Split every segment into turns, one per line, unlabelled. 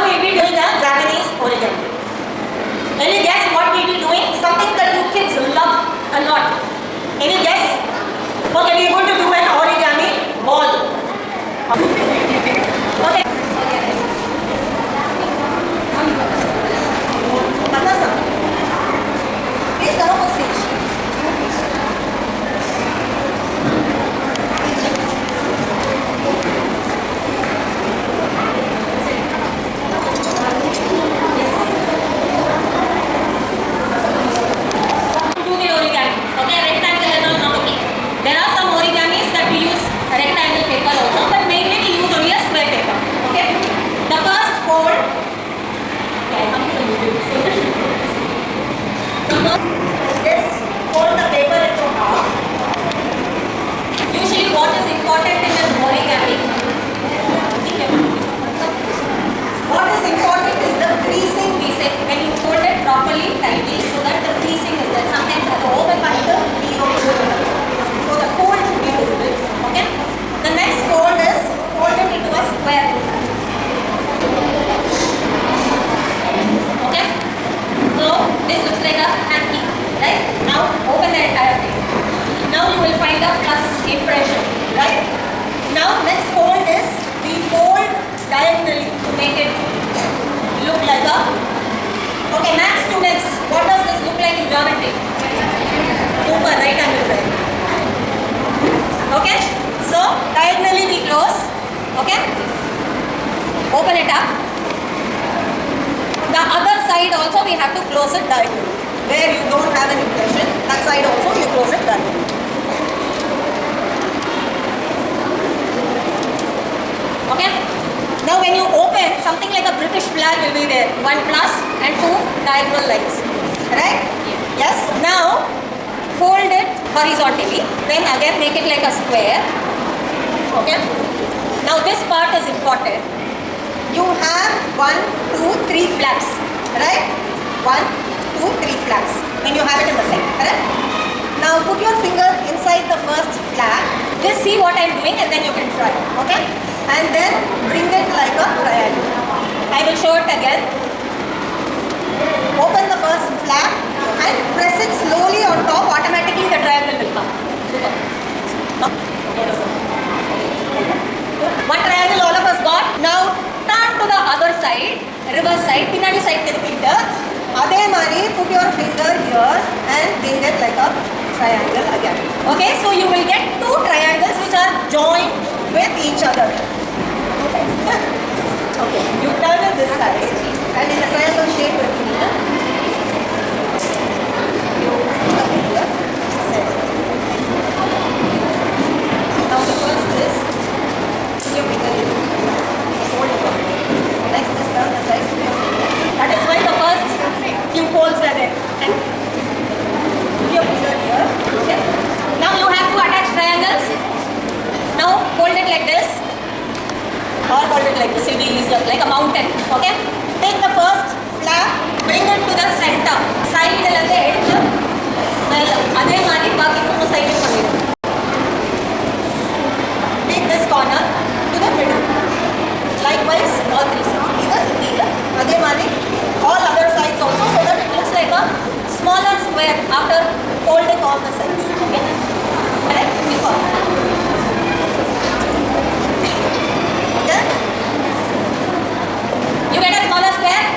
Now we'll be doing a Japanese origami. Any guess what we'll be doing? Something that you kids love a lot. Any guess? Okay, we're going to do an origami ball. Okay. Please come up on stage. Impression, right? Now next fold is we fold diagonally to make it look like a. Okay, math students, what does this look like in geometry? Super, right angle triangle. Okay, so diagonally we close. Okay, open it up. The other side also we have to close it diagonally. Where you don't have an impression, that side also you close it diagonally. Okay. Now when you open, something like a British flag will be there. 1 plus and 2 diagonal lines. Right? Yes. Now fold it horizontally. Then again make it like a square. Okay. Now this part is important. You have 1, 2, 3 flaps. Right? 1, 2, 3 flaps. When you have it in the center. Correct? Now put your finger inside the first flap. Just see what I am doing and then you can try. Okay? And then bring it like a triangle. I will show it again. Open the first flap and press it slowly on top. Automatically the triangle will come. One triangle all of us got. Now turn to the other side, reverse side, pinadi side tirupindu. Adhe mari put your finger here and bring it like a triangle again. Okay, so you will get 2 triangles which are joined with each other. Okay, you turn it this side and in a triangle shape with me. Now the first is put your finger here. Hold it up. Next is turn the side. That is why the first few folds are there. And put your finger here. Okay. Now you have to attach triangles. Now hold it like this. Or hold it like this, it will be easier, like a mountain. Okay? Take the first flap, bring it to the center. Side la edge. Adhe mari baaki 2 side pannidu. Take this corner to the middle. Likewise, all 3 sides. Either. Adhe mari all other sides also, so that it looks like a smaller square after folding all the sides. Okay? Correct? Before. You get a smaller square?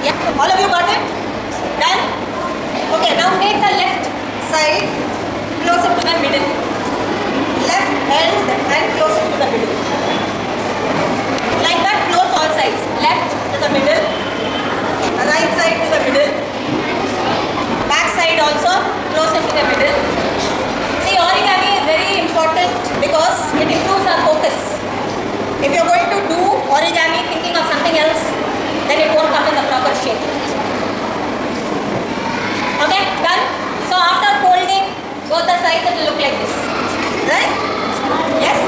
Yeah. All of you got it? Done? Okay, now take the left side, close it to the middle. Left hand and close it to the middle. Like that, close all sides. Left to the middle, right side to the middle, back side also, close it to the middle. See, origami is very important because it improves our focus. If you are going to do origami thinking of something else, then it won't come in the proper shape. Okay, done? So after folding both the sides, it will look like this. Right? Yes?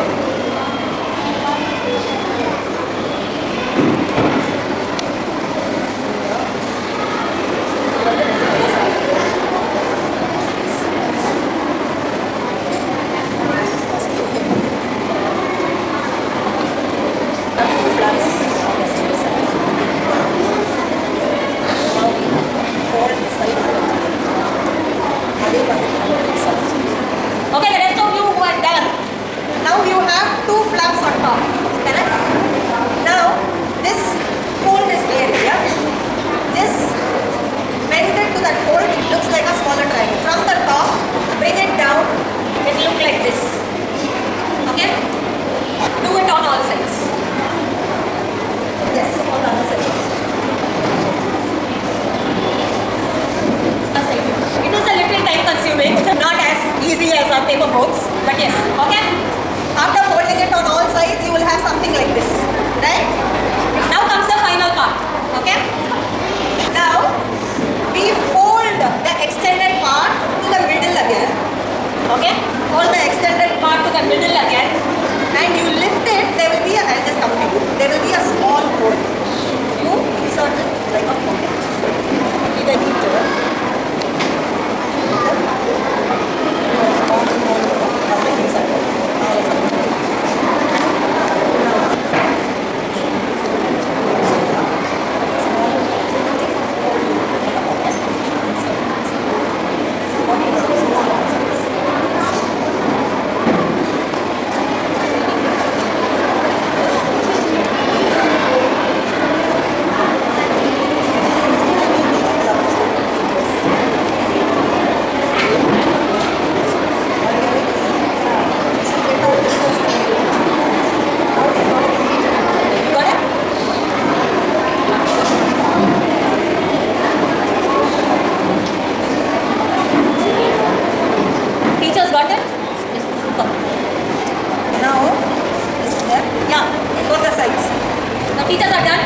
teachers are done.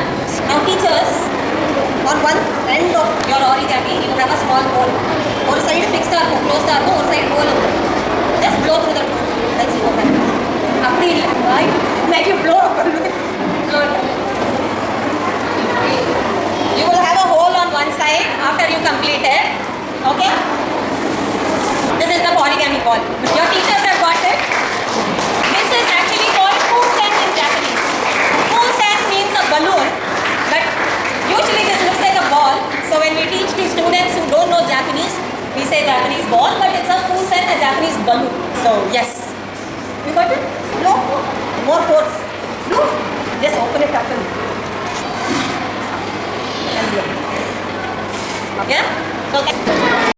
Now teachers, on one end of your origami, you have a small hole. One side fixed or closed or one side hole. Just blow through the hole. Let's see what happens. Appdi illa, right? Like you blow up. Blow it. You will have a hole on one side after you complete it. Okay? This is the origami ball. Your teachers have got it. This is actually called fusen in Japanese. Fusen means a balloon, but usually this looks like a ball. So when we teach to students who don't know Japanese, we say Japanese ball, but it's a fusen, a Japanese balloon. So yes. You got it? Blow. More force. Blow. Just open it up and blow. Yeah? So